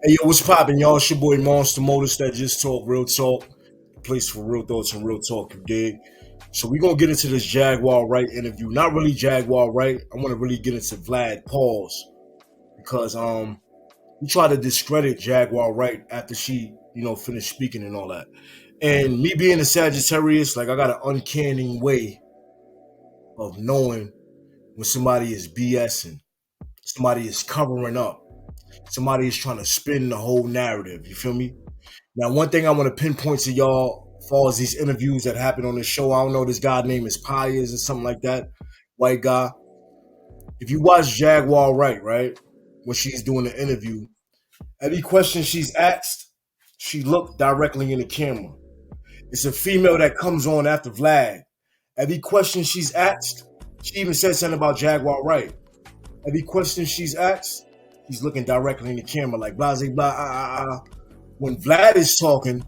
Hey, yo, what's poppin', y'all? It's your boy Monster Motors that just talk real talk. The place for real thoughts and real talk, you dig? So we gonna get into this Jaguar Wright interview. Not really Jaguar Wright. I want to really get into Vlad pause because he tried to discredit Jaguar Wright after she, finished speaking and all that. And me being a Sagittarius, like I got an uncanny way of knowing when somebody is BSing, somebody is covering up, somebody is trying to spin the whole narrative. You feel me? Now, one thing I want to pinpoint to y'all, as far as these interviews that happen on this show, I don't know, this guy name is Pyers or something like that, white guy. If you watch Jaguar Wright, right, when she's doing the interview, every question she's asked, she looked directly in the camera. It's a female that comes on after Vlad. Every question she's asked, she even said something about Jaguar Wright. Every question she's asked, he's looking directly in the camera, like blah, blah, blah. When Vlad is talking,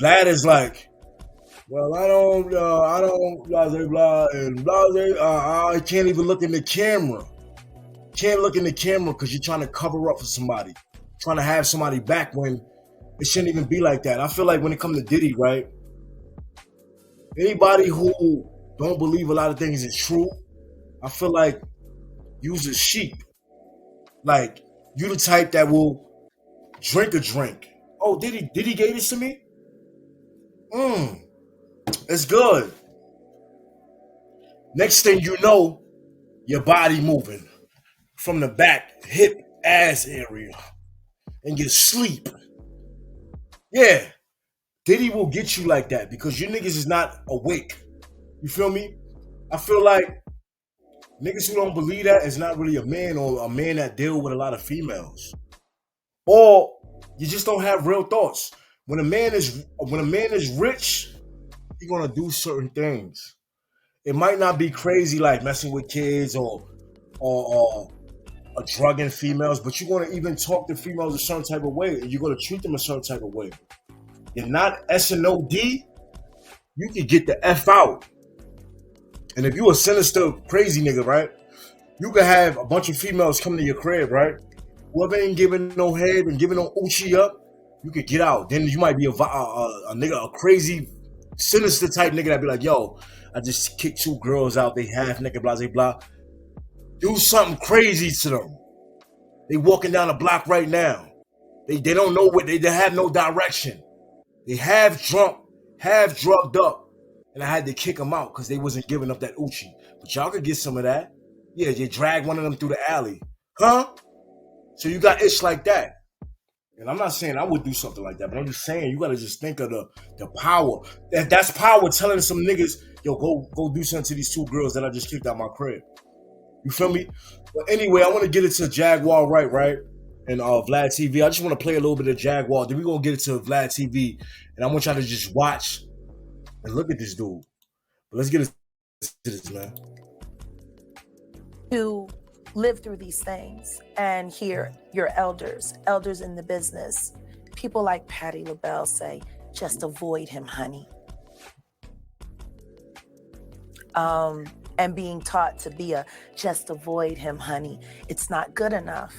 Vlad is like, well, I don't, blah, blah, blah, and blah, blah, I can't even look in the camera. Can't look in the camera because you're trying to cover up for somebody, trying to have somebody back when it shouldn't even be like that. I feel like when it comes to Diddy, right, anybody who don't believe a lot of things is true, I feel like you's a sheep. Like, you the type that will drink a drink. Oh, Diddy gave this to me? It's good. Next thing you know, your body moving from the back, hip, ass area, and your sleep. Yeah, Diddy will get you like that because you niggas is not awake. You feel me? I feel like niggas who don't believe that is not really a man or a man that deal with a lot of females. Or you just don't have real thoughts. When a man is rich, he's gonna do certain things. It might not be crazy like messing with kids or drugging females, but you're gonna even talk to females a certain type of way, and you're gonna treat them a certain type of way. You're not SNOD, you can get the F out. And if you a sinister, crazy nigga, right? You can have a bunch of females come to your crib, right? Whoever ain't giving no head and giving no Uchi up, you could get out. Then you might be a nigga, a crazy, sinister type nigga that be like, yo, I just kicked 2 girls out, they half naked, blah, blah, blah. Do something crazy to them. They walking down the block right now. They don't know what, they have no direction. They half drunk, half drugged up. And I had to kick them out because they wasn't giving up that Uchi. But y'all could get some of that. Yeah, you drag one of them through the alley. Huh? So you got itch like that. And I'm not saying I would do something like that, but I'm just saying you gotta just think of the power. That's power telling some niggas, yo, go do something to these 2 girls that I just kicked out my crib. You feel me? But anyway, I want to get into Jaguar Wright, right? And Vlad TV. I just want to play a little bit of Jaguar. Then we're gonna get into Vlad TV. And I want y'all to just watch and look at this dude. But let's get into this, man. To live through these things and hear your elders in the business, people like Patti LaBelle say, just avoid him, honey. And being taught to be just avoid him, honey. It's not good enough.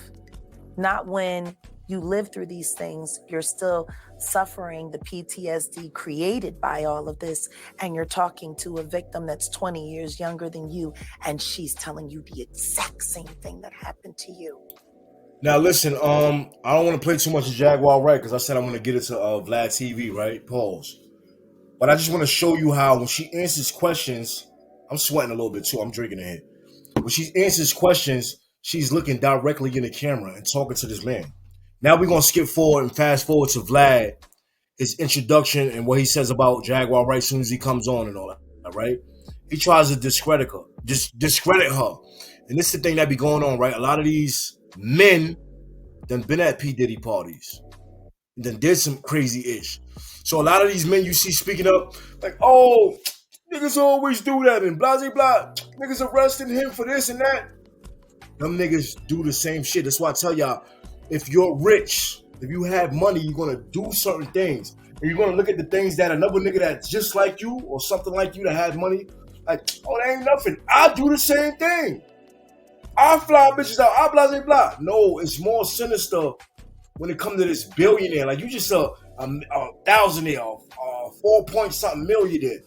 Not when you live through these things, you're still suffering the PTSD created by all of this, and you're talking to a victim that's 20 years younger than you, and she's telling you the exact same thing that happened to you. Now listen, I don't want to play too much of Jaguar Wright because I said I want to get into Vlad TV, right? Pause. But I just want to show you how when she answers questions, I'm sweating a little bit too. I'm drinking it. When she answers questions, she's looking directly in the camera and talking to this man. Now we're going to skip forward and fast forward to Vlad, his introduction and what he says about Jaguar Wright as soon as he comes on and all that, right? He tries to discredit her. And this is the thing that be going on, right? A lot of these men done been at P. Diddy parties and then did some crazy ish. So a lot of these men you see speaking up, like, oh, niggas always do that and blah, blah, blah. Niggas arresting him for this and that. Them niggas do the same shit. That's why I tell y'all, if you're rich, if you have money, you're going to do certain things. And you're going to look at the things that another nigga that's just like you or something like you that has money, like, oh, that ain't nothing. I do the same thing. I fly bitches out. I blah, blah, blah. No, it's more sinister when it comes to this billionaire. Like you just a thousandaire, 4 point something millionaire.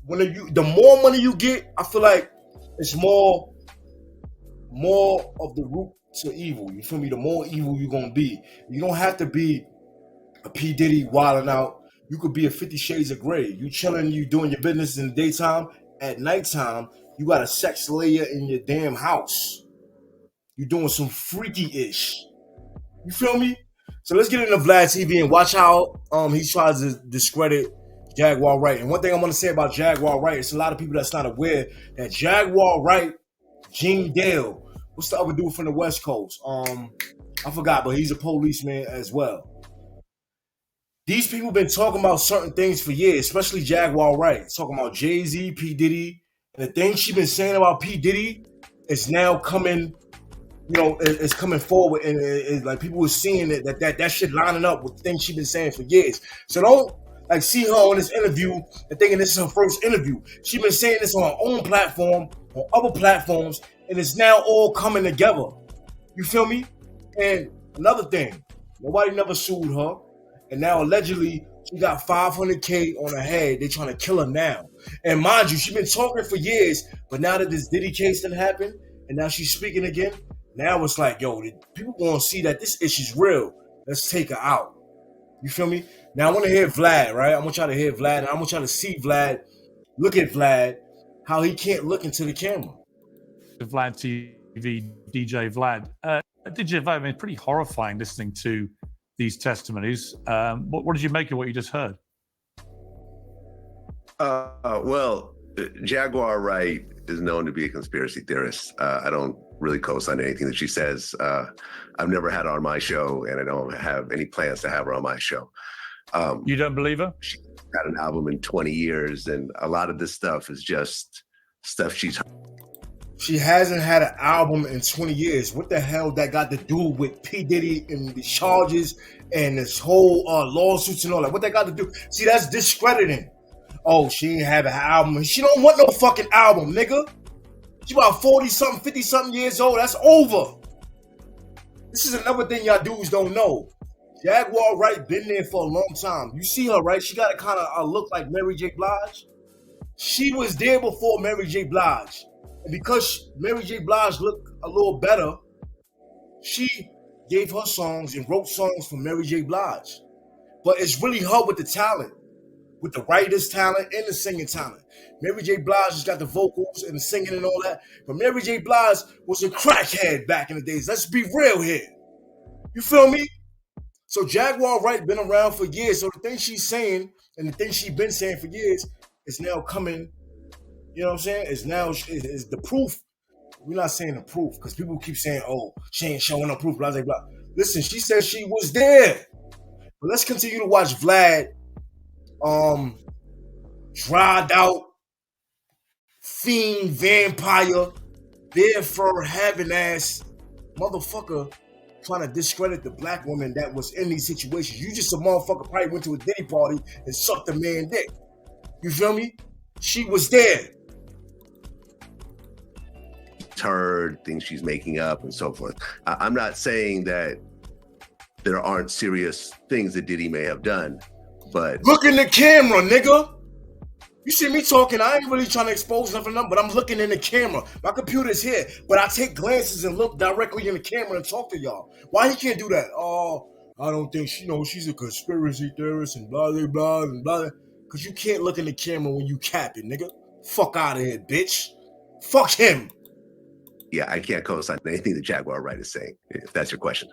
The more money you get, I feel like it's more of the root to evil. You feel me? The more evil you're gonna be. You don't have to be a P. Diddy wilding out. You could be a 50 Shades of Grey. You chilling, you doing your business in the daytime. At nighttime, you got a sex slayer in your damn house. You doing some freaky-ish. You feel me? So let's get into Vlad TV and watch how he tries to discredit Jaguar Wright. And one thing I want to say about Jaguar Wright, it's a lot of people that's not aware that Jaguar Wright, Gene Dale, what's the other dude from the West Coast? I forgot, but he's a policeman as well. These people been talking about certain things for years, especially Jaguar Wright, talking about Jay-Z, P. Diddy, and the things she been saying about P. Diddy is now coming, it's coming forward, and it's like people are seeing it that shit lining up with things she been saying for years. So don't see her on this interview and thinking this is her first interview. She been saying this on her own platform, on other platforms, and it's now all coming together. You feel me? And another thing, nobody never sued her. And now allegedly she got $500K on her head. They trying to kill her now. And mind you, she been talking for years, but now that this Diddy case done happened, and now she's speaking again, now it's like, yo, people gonna see that this issue's real. Let's take her out. You feel me? Now I want to hear Vlad, right? I want y'all to hear Vlad, and I want y'all to see Vlad, look at Vlad, how he can't look into the camera. Vlad TV, DJ Vlad. DJ Vlad, I mean, pretty horrifying listening to these testimonies. What did you make of what you just heard? Well, Jaguar Wright is known to be a conspiracy theorist. I don't really co-sign anything that she says. I've never had her on my show, and I don't have any plans to have her on my show. You don't believe her? She had an album in 20 years, and a lot of this stuff is just stuff she's... She hasn't had an album in 20 years. What the hell that got to do with P. Diddy and the charges and this whole lawsuits and all that? What that got to do? See, that's discrediting. Oh, she ain't have an album. She don't want no fucking album, nigga. She about 40-something, 50-something years old. That's over. This is another thing y'all dudes don't know. Jaguar Wright been there for a long time. You see her, right? She got a kind of look like Mary J. Blige. She was there before Mary J. Blige. And because Mary J. Blige looked a little better, she gave her songs and wrote songs for Mary J. Blige. But it's really her with the talent, with the writer's talent and the singing talent. Mary J. Blige has got the vocals and the singing and all that. But Mary J. Blige was a crackhead back in the days. Let's be real here. You feel me? So Jaguar Wright been around for years. So the thing she's saying and the thing she's been saying for years is now coming. You know what I'm saying? It's now is the proof. We're not saying the proof because people keep saying, "Oh, she ain't showing no proof." Blah blah blah. Listen, she said she was there. But let's continue to watch Vlad, dried out, fiend, vampire, bare fur, having ass motherfucker trying to discredit the black woman that was in these situations. You just a motherfucker probably went to a Diddy party and sucked a man dick. You feel me? She was there. Heard things she's making up and so forth. I'm not saying that there aren't serious things that Diddy may have done, but look in the camera, nigga. You see me talking, I ain't really trying to expose nothing, but I'm looking in the camera. My computer's here, but I take glances and look directly in the camera and talk to y'all. Why he can't do that? Oh, I don't think she's a conspiracy theorist and blah, blah, blah, and blah. Because you can't look in the camera when you capping, nigga. Fuck out of here, bitch. Fuck him. Yeah, I can't co-sign anything that Jaguar Wright is saying, if that's your question.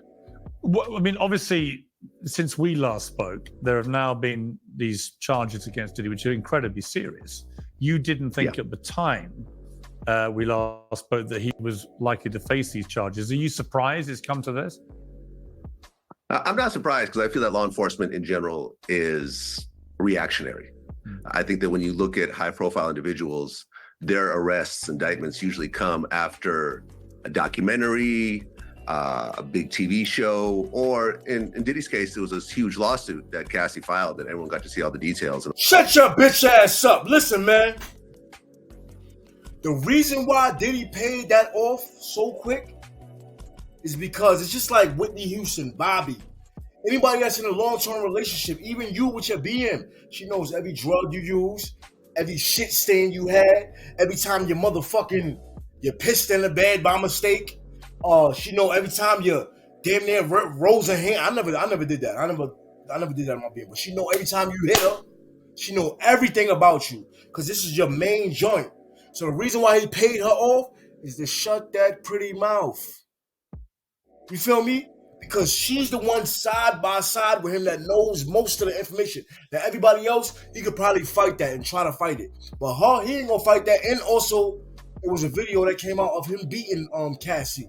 Well, I mean, obviously, since we last spoke, there have now been these charges against Diddy, which are incredibly serious. You didn't think at the time we last spoke that he was likely to face these charges. Are you surprised it's come to this? I'm not surprised because I feel that law enforcement in general is reactionary. I think that when you look at high-profile individuals, their arrests, indictments usually come after a documentary, a big TV show, or in Diddy's case, there was this huge lawsuit that Cassie filed that everyone got to see all the details. Shut your bitch ass up. Listen, man. The reason why Diddy paid that off so quick is because it's just like Whitney Houston, Bobby. Anybody that's in a long-term relationship, even you with your BM, she knows every drug you use, every shit stain you had, every time you pissed in the bed by mistake. She know every time you damn near rose her hand. I never did that. I never did that in my BM. But she know every time you hit her, she know everything about you because this is your main joint. So the reason why he paid her off is to shut that pretty mouth. You feel me? Because she's the one side by side with him that knows most of the information. Now everybody else, he could probably fight that and try to fight it. But her, he ain't gonna fight that. And also, it was a video that came out of him beating Cassie.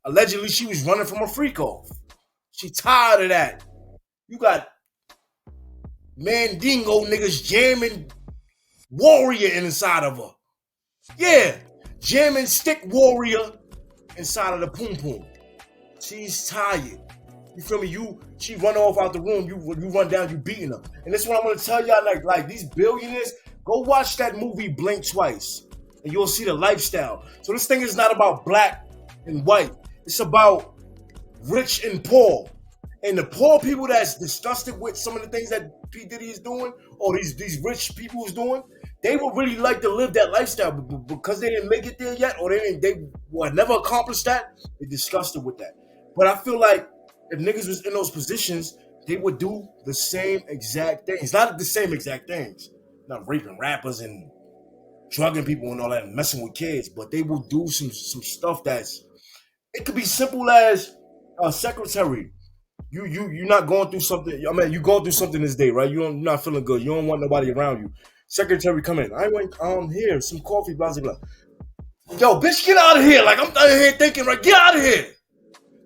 Allegedly, she was running from a freak off. She tired of that. You got Mandingo niggas jamming Warrior inside of her. Yeah, jamming Stick Warrior inside of the Poom Poom. She's tired. You feel me? She run off out the room. You run down. You beating her. And that's what I'm gonna tell y'all. Like these billionaires, go watch that movie Blink Twice, and you'll see the lifestyle. So this thing is not about black and white. It's about rich and poor. And the poor people that's disgusted with some of the things that P. Diddy is doing, or these rich people is doing, they would really like to live that lifestyle, but because they didn't make it there yet, or they never accomplished that, they're disgusted with that. But I feel like if niggas was in those positions, they would do the same exact things. Not the same exact things. Not raping rappers and drugging people and all that and messing with kids, but they will do some stuff it could be simple as a secretary. You're not going through something. I mean, you going through something this day, right? You're not feeling good. You don't want nobody around you. Secretary come in. I went here, some coffee, blah, blah, blah. Yo, bitch, get out of here. Like, I'm out here thinking, right, get out of here.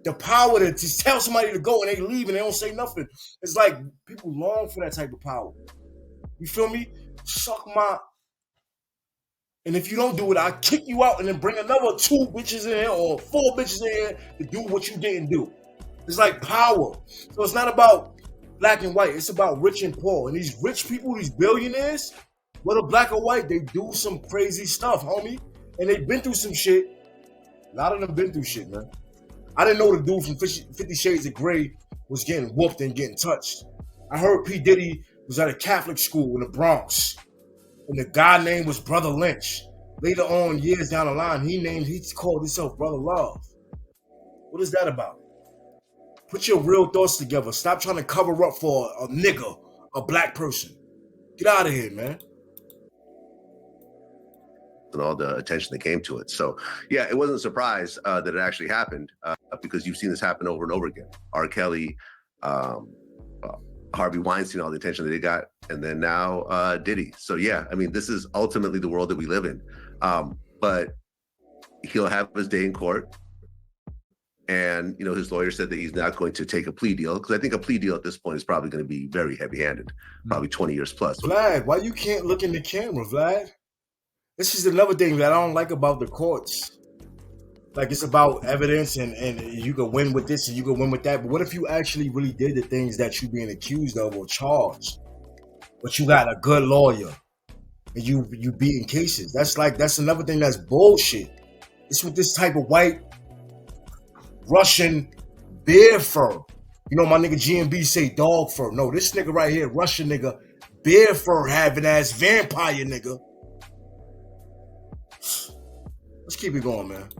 The power to just tell somebody to go and they leave and they don't say nothing. It's like people long for that type of power. You feel me? Suck my... And if you don't do it, I'll kick you out and then bring another 2 bitches in here or 4 bitches in here to do what you didn't do. It's like power. So it's not about black and white. It's about rich and poor. And these rich people, these billionaires, whether black or white, they do some crazy stuff, homie. And they've been through some shit. A lot of them been through shit, man. I didn't know the dude from 50 Shades of Grey was getting whooped and getting touched. I heard P. Diddy was at a Catholic school in the Bronx. And the guy name was Brother Lynch. Later on, years down the line, he called himself Brother Love. What is that about? Put your real thoughts together. Stop trying to cover up for a nigga, a black person. Get out of here, man. And all the attention that came to it. So, yeah, it wasn't a surprise that it actually happened because you've seen this happen over and over again. R. Kelly, Harvey Weinstein, all the attention that they got, and then now Diddy. So, yeah, I mean, this is ultimately the world that we live in. But he'll have his day in court. And, you know, his lawyer said that he's not going to take a plea deal because I think a plea deal at this point is probably going to be very heavy-handed, probably 20 years plus. Vlad, why you can't look in the camera, Vlad? This is another thing that I don't like about the courts. Like, it's about evidence and you can win with this and you can win with that. But what if you actually really did the things that you're being accused of or charged? But you got a good lawyer and you beating cases. That's another thing that's bullshit. It's with this type of white Russian bear fur. You know, my nigga GMB say dog fur. No, this nigga right here, Russian nigga, bear fur having ass vampire nigga. Let's keep it going, man.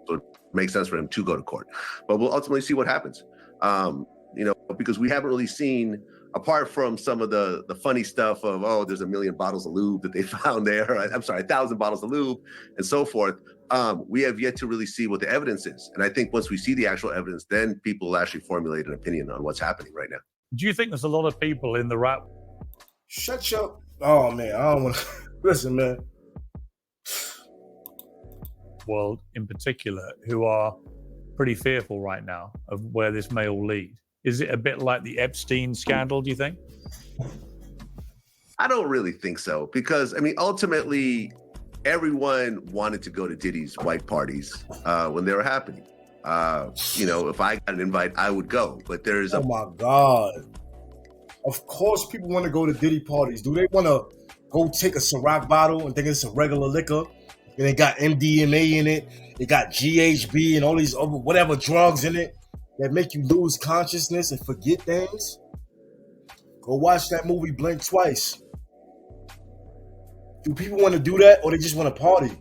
So it makes sense for him to go to court. But we'll ultimately see what happens. You know, because we haven't really seen, apart from some of the funny stuff of, oh, there's 1 million bottles of lube that they found there. I'm sorry, 1,000 bottles of lube and so forth. We have yet to really see what the evidence is. And I think once we see the actual evidence, then people will actually formulate an opinion on what's happening right now. Do you think there's a lot of people in the rap? Shut your... Oh, man, I don't want to... Listen, man. World in particular, who are pretty fearful right now of where this may all lead. Is it a bit like the Epstein scandal, do you think? I don't really think so, because, I mean, ultimately, everyone wanted to go to Diddy's white parties when they were happening. You know, if I got an invite, I would go, but there's Oh my God. Of course people want to go to Diddy parties. Do they want to go take a Ciroc bottle and think it's a regular liquor? And it got MDMA in it. It got GHB and all these other whatever drugs in it. that make you lose consciousness and forget things, go watch that movie Blink Twice. Do people want to do that, or they just want to party?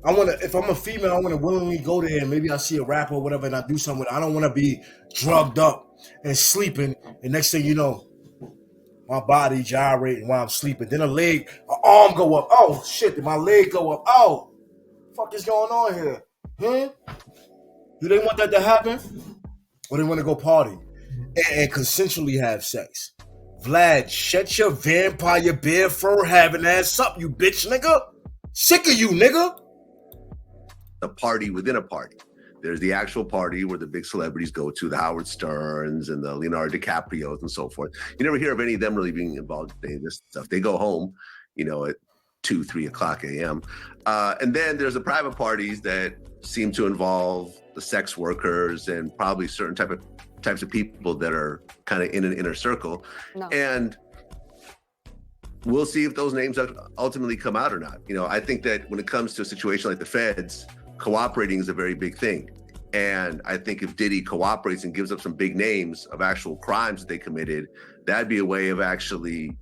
If I'm a female, I want to willingly go there and maybe I see a rapper or whatever and I do something with it. I don't want to be drugged up and sleeping, and next thing you know, my body gyrating while I'm sleeping. Then an arm go up. Oh shit, did my leg go up? Oh, fuck is going on here? Do they want that to happen? Or they want to go party and consensually have sex? Vlad, shut your vampire bear fur having ass up, you bitch nigga. Sick of you, nigga. A party within a party. There's the actual party where the big celebrities go to, the Howard Sterns and the Leonardo DiCaprios and so forth. You never hear of any of them really being involved in any of this stuff. They go home, at 2, 3 o'clock a.m. And then there's the private parties that seem to involve the sex workers and probably certain types of people that are kind of in an inner circle. No. And we'll see if those names ultimately come out or not. I think that when it comes to a situation like the feds, cooperating is a very big thing. And I think if Diddy cooperates and gives up some big names of actual crimes that they committed, that'd be a way of actually,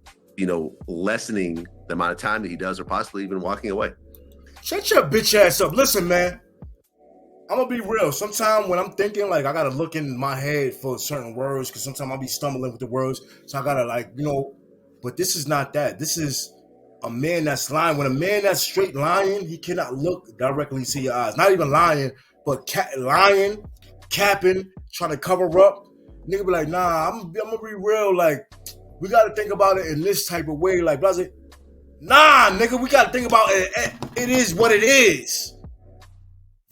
lessening the amount of time that he does, or possibly even walking away. Shut your bitch ass up. Listen, man, I'm gonna be real. Sometimes when I'm thinking, like, I gotta look in my head for certain words, because sometimes I'll be stumbling with the words. So I gotta but this is not that. This is a man that's lying. When a man that's straight lying, he cannot look directly into your eyes. Not even lying, but lying, capping, trying to cover up. Nigga be like, nah, I'm gonna be real. Like, we gotta think about it in this type of way. Like, nah, nigga, we gotta think about it. It is what it is.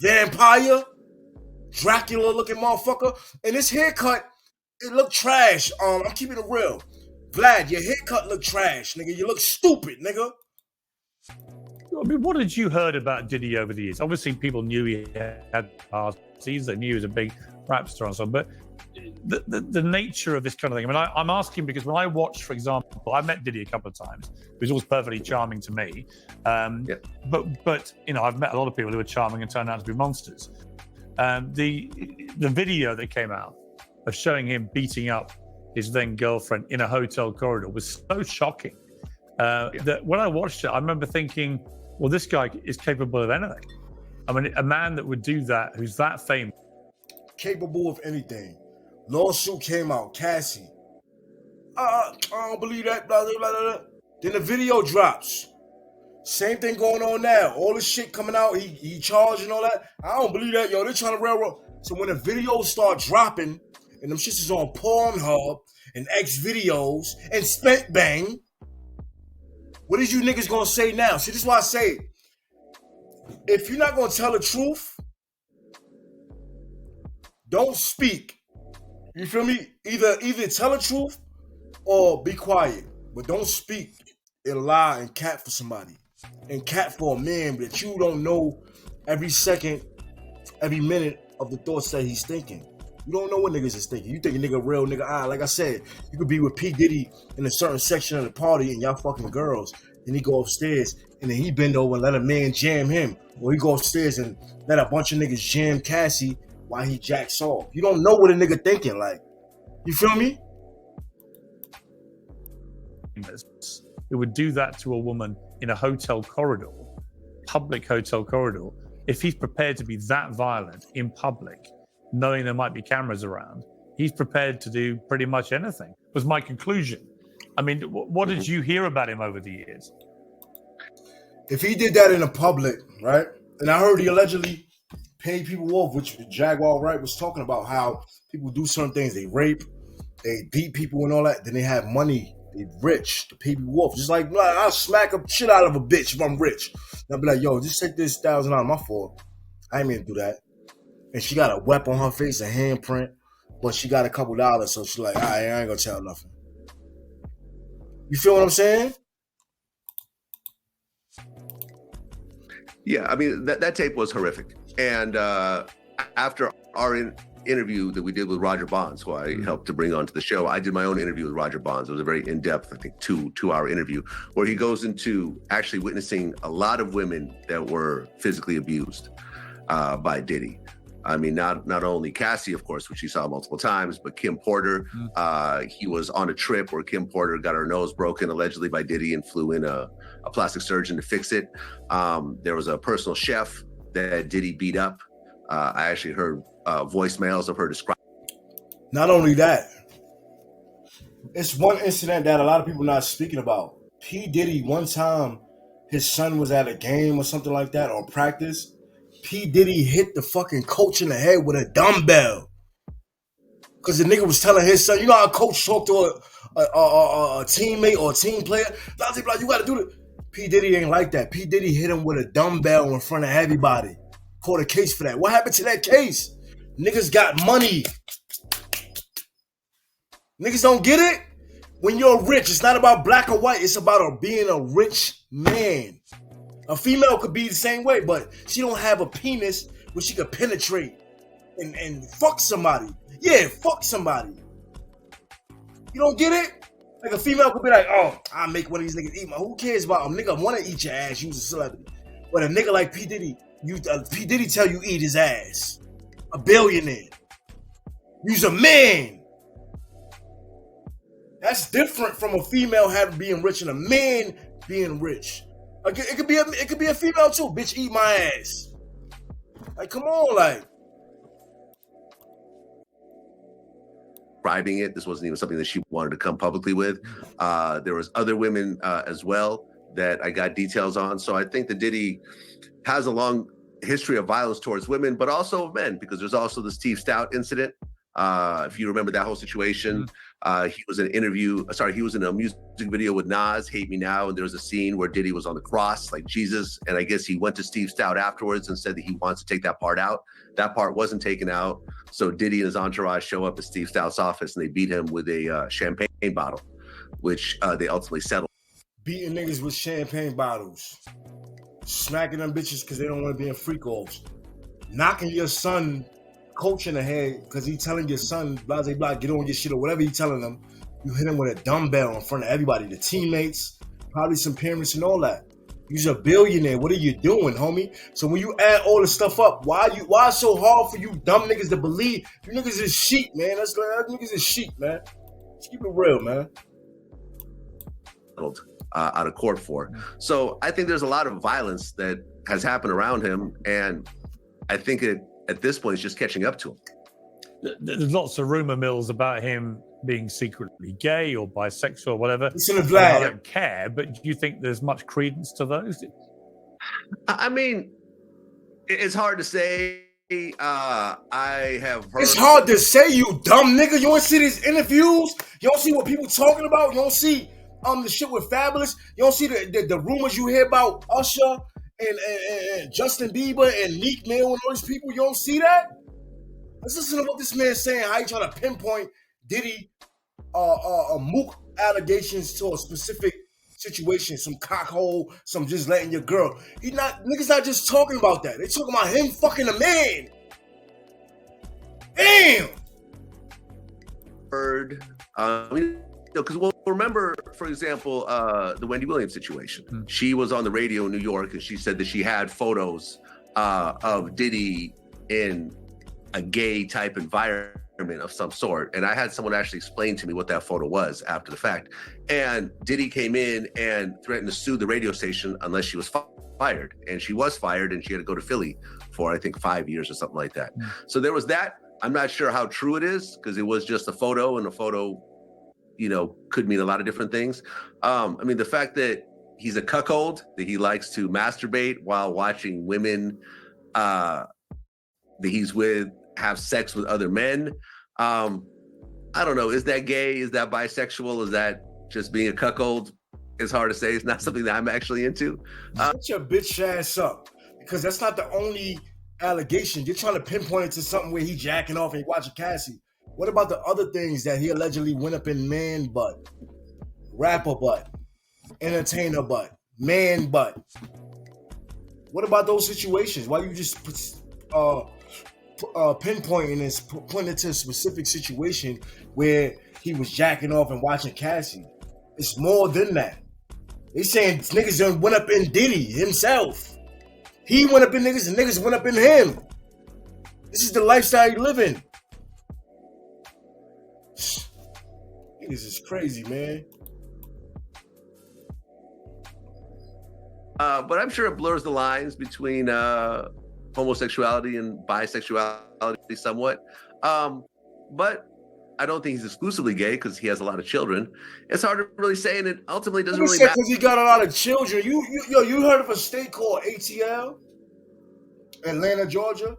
Vampire, Dracula looking motherfucker. And this haircut, it look trash. I'm keeping it real. Vlad, your haircut look trash, nigga. You look stupid, nigga. I mean, what had you heard about Diddy over the years? Obviously, people knew he had parties. They knew he was a big rap star and so on. But the nature of this kind of thing. I mean, I'm asking because when I watched, for example, I met Diddy a couple of times. He was always perfectly charming to me. But I've met a lot of people who are charming and turned out to be monsters. The video that came out of showing him beating up his then girlfriend in a hotel corridor was so shocking that when I watched it, I remember thinking, well, this guy is capable of anything. I mean, a man that would do that, who's that famous. Capable of anything. Lawsuit came out, Cassie. I don't believe that, blah, blah, blah, blah. Then the video drops. Same thing going on now. All this shit coming out, he charged and all that. I don't believe that, yo. They're trying to railroad. So when the videos start dropping, and them shits is on Pornhub and X videos and Spent Bang, what is you niggas gonna say now? See, this is why I say, if you're not gonna tell the truth, don't speak. You feel me? Either tell the truth or be quiet. But don't speak and lie and cap for somebody. And cap for a man that you don't know every second, every minute of the thoughts that he's thinking. You don't know what niggas is thinking. You think a nigga real nigga. Like I said, you could be with P. Diddy in a certain section of the party and y'all fucking girls. Then he go upstairs and then he bend over and let a man jam him. Or he go upstairs and let a bunch of niggas jam Cassie while he jacks off. You don't know what a nigga thinking. Like, you feel me? Who would do that to a woman in a hotel corridor, public hotel corridor, if he's prepared to be that violent in public, knowing there might be cameras around, he's prepared to do pretty much anything, was my conclusion. I mean, what did you hear about him over the years? If he did that in the public, right? And I heard he allegedly paid people off, which Jaguar Wright was talking about, how people do certain things. They rape, they beat people and all that. Then they have money. They rich to pay people off. Just like, I'll smack a shit out of a bitch if I'm rich. And I'll be like, yo, just take this $1,000 out of my fault. I ain't mean to do that. And she got a weapon on her face, a handprint, but she got a couple dollars, so she's like, all right, I ain't gonna tell nothing. You feel what I'm saying? Yeah, I mean, that tape was horrific. And after our interview that we did with Roger Bonds, who I helped to bring onto the show, I did my own interview with Roger Bonds. It was a very in-depth, I think, two-hour interview, where he goes into actually witnessing a lot of women that were physically abused by Diddy. I mean, not only Cassie, of course, which he saw multiple times, but Kim Porter. He was on a trip where Kim Porter got her nose broken allegedly by Diddy and flew in a plastic surgeon to fix it. There was a personal chef that Diddy beat up. I actually heard voicemails of her describing. Not only that, it's one incident that a lot of people not speaking about. P. Diddy, one time, his son was at a game or something like that, or practice. P. Diddy hit the fucking coach in the head with a dumbbell. Because the nigga was telling his son, you know how a coach talk to a teammate or a team player? Blah, blah, blah, you got to do it. P. Diddy ain't like that. P. Diddy hit him with a dumbbell in front of everybody. Caught a case for that. What happened to that case? Niggas got money. Niggas don't get it? When you're rich, it's not about black or white. It's about being a rich man. A female could be the same way, but she don't have a penis where she could penetrate and fuck somebody. Yeah, fuck somebody. You don't get it? Like a female could be like, oh, I'll make one of these niggas eat my. Who cares about a nigga want to eat your ass? You was a celebrity. But a nigga like P. Diddy, P. Diddy tell you eat his ass. A billionaire. You's a man. That's different from a female being rich and a man being rich. Like it could be a female too. Bitch, eat my ass. Like, come on, like. Describing it. This wasn't even something that she wanted to come publicly with. There was other women as well that I got details on. So I think that Diddy has a long history of violence towards women, but also of men, because there's also the Steve Stout incident. If you remember that whole situation, he was in a music video with Nas, Hate Me Now, and there was a scene where Diddy was on the cross like Jesus, and I guess he went to Steve Stout afterwards and said that he wants to take that part out. That part wasn't taken out, so Diddy and his entourage show up at Steve Stout's office and they beat him with a champagne bottle, which they ultimately settled. Beating niggas with champagne bottles. Smacking them bitches because they don't want to be in freak offs. Knocking your son coach in the head because he telling your son, blah, blah, blah, get on your shit or whatever he telling them. You hit him with a dumbbell in front of everybody, the teammates, probably some parents and all that. You're a billionaire. What are you doing, homie? So when you add all this stuff up, why it's so hard for you dumb niggas to believe? You niggas is sheep, man. Niggas is sheep, man. Let's keep it real, man. Out of court for. So I think there's a lot of violence that has happened around him, and I think at this point it's just catching up to him. There's lots of rumor mills about him being secretly gay or bisexual or whatever. Listen to Vlad. I don't care, but do you think there's much credence to those? I mean, it's hard to say. I have heard. It's hard to say, you dumb nigga. You don't see these interviews. You don't see what people talking about. You don't see the shit with Fabulous. You don't see the rumors you hear about Usher and Justin Bieber and Meek Mill and all these people. You don't see that? Let's listen to what this man's saying. How he trying to pinpoint Diddy mook allegations to a specific situation, some cockhole, some just letting your girl. Niggas not just talking about that. They talking about him fucking a man. Damn. Heard, because we'll remember, for example, the Wendy Williams situation. She was on the radio in New York, and she said that she had photos of Diddy in a gay type environment of some sort. And I had someone actually explain to me what that photo was after the fact. And Diddy came in and threatened to sue the radio station unless she was fired. And she was fired, and she had to go to Philly for, I think, 5 years or something like that. So there was that. I'm not sure how true it is, because it was just a photo, and a photo, could mean a lot of different things. I mean, the fact that he's a cuckold, that he likes to masturbate while watching women that he's with have sex with other men. I don't know. Is that gay? Is that bisexual? Is that just being a cuckold? It's hard to say. It's not something that I'm actually into. Shut your bitch ass up, because that's not the only allegation. You're trying to pinpoint it to something where he jacking off and he watching Cassie. What about the other things that he allegedly went up in man butt, rapper butt, entertainer butt, man butt? What about those situations? Why you just pinpointing and pointing to a specific situation where he was jacking off and watching Cassie? It's more than that. They saying niggas done went up in Diddy himself. He went up in niggas and niggas went up in him. This is the lifestyle you living. Niggas is crazy, man. But I'm sure it blurs the lines between homosexuality and bisexuality somewhat. But I don't think he's exclusively gay because he has a lot of children. It's hard to really say, and it ultimately doesn't really matter. Because he got a lot of children. You heard of a state called ATL? Atlanta, Georgia?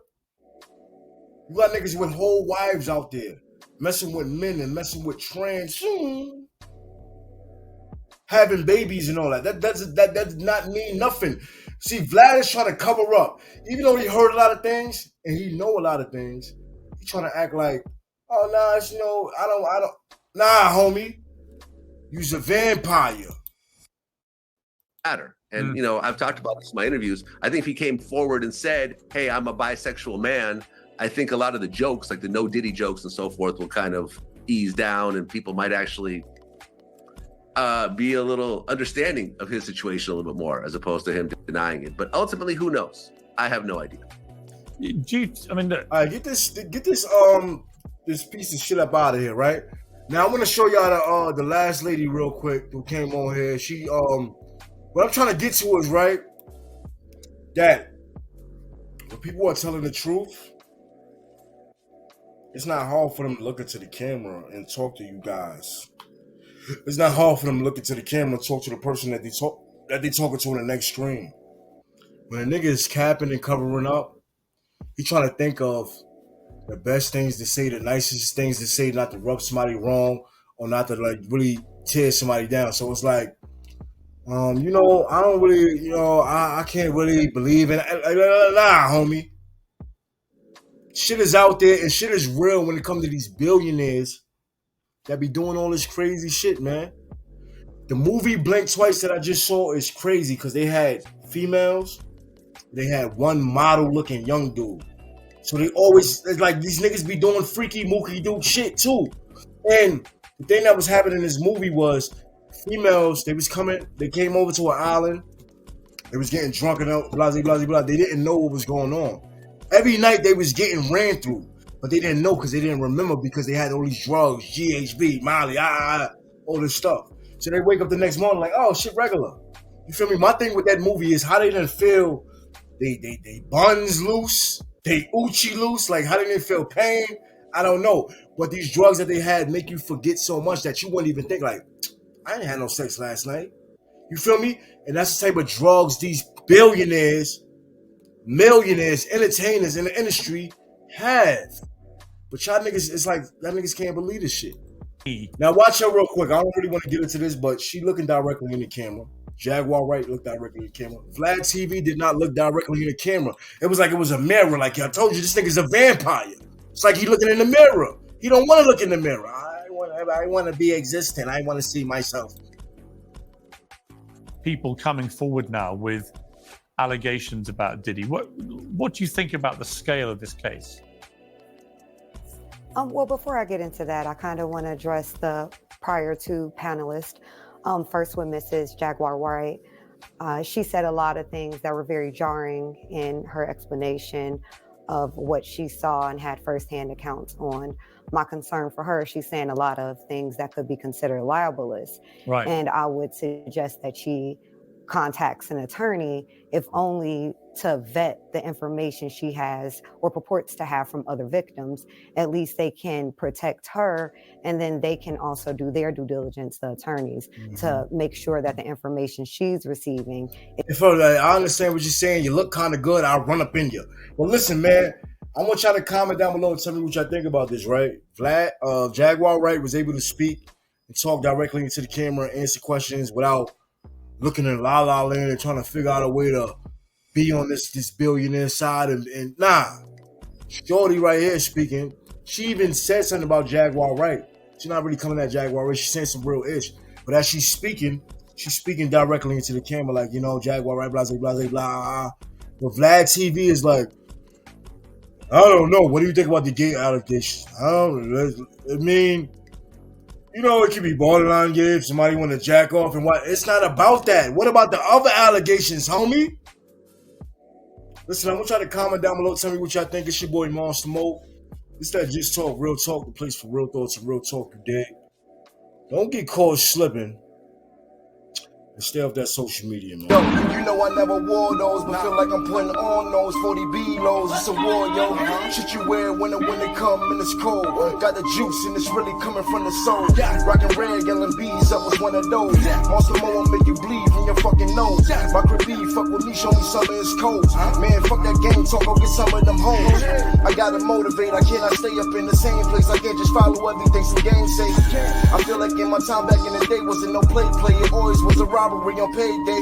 You got niggas with whole wives out there messing with men and messing with trans, having babies and all that. That does not mean nothing. See, Vlad is trying to cover up. Even though he heard a lot of things and he know a lot of things, he trying to act like, oh nah, it's, I don't. Nah, homie, you's a vampire. And I've talked about this in my interviews. I think if he came forward and said, "Hey, I'm a bisexual man," I think a lot of the jokes, like the no Diddy jokes and so forth, will kind of ease down, and people might actually be a little understanding of his situation a little bit more, as opposed to him denying it. But ultimately, who knows? I have no idea. All right, get this piece of shit up out of here, right? Now I'm gonna show y'all the last lady real quick who came on here. She what I'm trying to get to is, right, that when people are telling the truth, it's not hard for them to look into the camera and talk to you guys. It's not hard for them to look into the camera and talk to the person that they talking to on the next screen. When a nigga is capping and covering up, he trying to think of the best things to say, the nicest things to say, not to rub somebody wrong or not to like really tear somebody down. So it's like, I don't really, I can't really believe in it. Nah, homie. Shit is out there and shit is real when it comes to these billionaires that be doing all this crazy shit, man. The movie Blink Twice that I just saw is crazy because they had females. They had one model-looking young dude. So they always, it's like these niggas be doing freaky, mookie dude shit too. And the thing that was happening in this movie was females, they came over to an island. They was getting drunk and blah, blah, blah. They didn't know what was going on. Every night they was getting ran through, but they didn't know because they didn't remember because they had all these drugs, GHB, Molly, all this stuff. So they wake up the next morning like, oh, shit, regular. You feel me? My thing with that movie is how they didn't feel they buns loose, they Uchi loose, like how they didn't feel pain. I don't know. But these drugs that they had make you forget so much that you wouldn't even think like, I ain't had no sex last night. You feel me? And that's the type of drugs these billionaires, millionaires, entertainers in the industry have. But y'all niggas, it's like, that niggas can't believe this shit. Now watch her real quick. I don't really want to get into this, but she looking directly in the camera. Jaguar Wright looked directly in the camera. Vlad TV did not look directly in the camera. It was like it was a mirror. Like I told you, this nigga's a vampire. It's like he looking in the mirror. He don't want to look in the mirror. I want to be existent. I want to see myself. People coming forward now with allegations about Diddy. What do you think about the scale of this case? Well, before I get into that, I kind of want to address the prior two panelists. First with Mrs. Jaguar Wright. She said a lot of things that were very jarring in her explanation of what she saw and had firsthand accounts on. My concern for her, she's saying a lot of things that could be considered libelous. Right. And I would suggest that she contacts an attorney, if only to vet the information she has or purports to have from other victims. At least they can protect her, and then they can also do their due diligence, the attorneys, to make sure that the information she's receiving. I understand what you're saying. You look kind of good. I'll run up in you. Well, listen, man. I want y'all to comment down below and tell me what y'all think about this, right? Vlad, Jaguar Wright was able to speak and talk directly into the camera, answer questions without looking at La La Land and trying to figure out a way to be on this billionaire side. And nah, Shorty right here speaking. She even said something about Jaguar Wright. She's not really coming at Jaguar Wright. She's saying some real ish. But as she's speaking directly into the camera, like, Jaguar Wright, blah, blah, blah, blah. But Vlad TV is like, I don't know. What do you think about the gay allegations? I mean, it could be borderline gay if somebody want to jack off and what. It's not about that. What about the other allegations, homie? Listen, I want y'all to comment down below. Tell me what y'all think. It's your boy Monster Mode. It's that Just Talk, Real Talk, the place for real thoughts and real talk today. Don't get caught slipping. And stay off that social media, man. Yo, you know I never wore those, but feel like I'm putting on those 40B lows. It's a war, yo. Shit you wear when it come and it's cold. Got the juice and it's really coming from the soul. Rockin' red, yelling bees, I was one of those. Monster Mo will make you bleed from your fucking nose. My creepy, fuck with me, show me some of his codes. Man, fuck that game talk, go get some of them hoes. I gotta motivate, I cannot stay up in the same place. I can't just follow everything some game say. I feel like in my time back in the day wasn't no play. It always was a robbery on payday.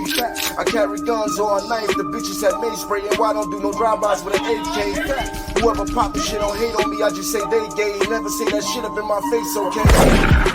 I carry guns or a knife. The bitches had mace spray, and why don't do no drive-bys with an AK? Whoever poppin' shit don't hate on me, I just say they gay. Never say that shit up in my face, okay?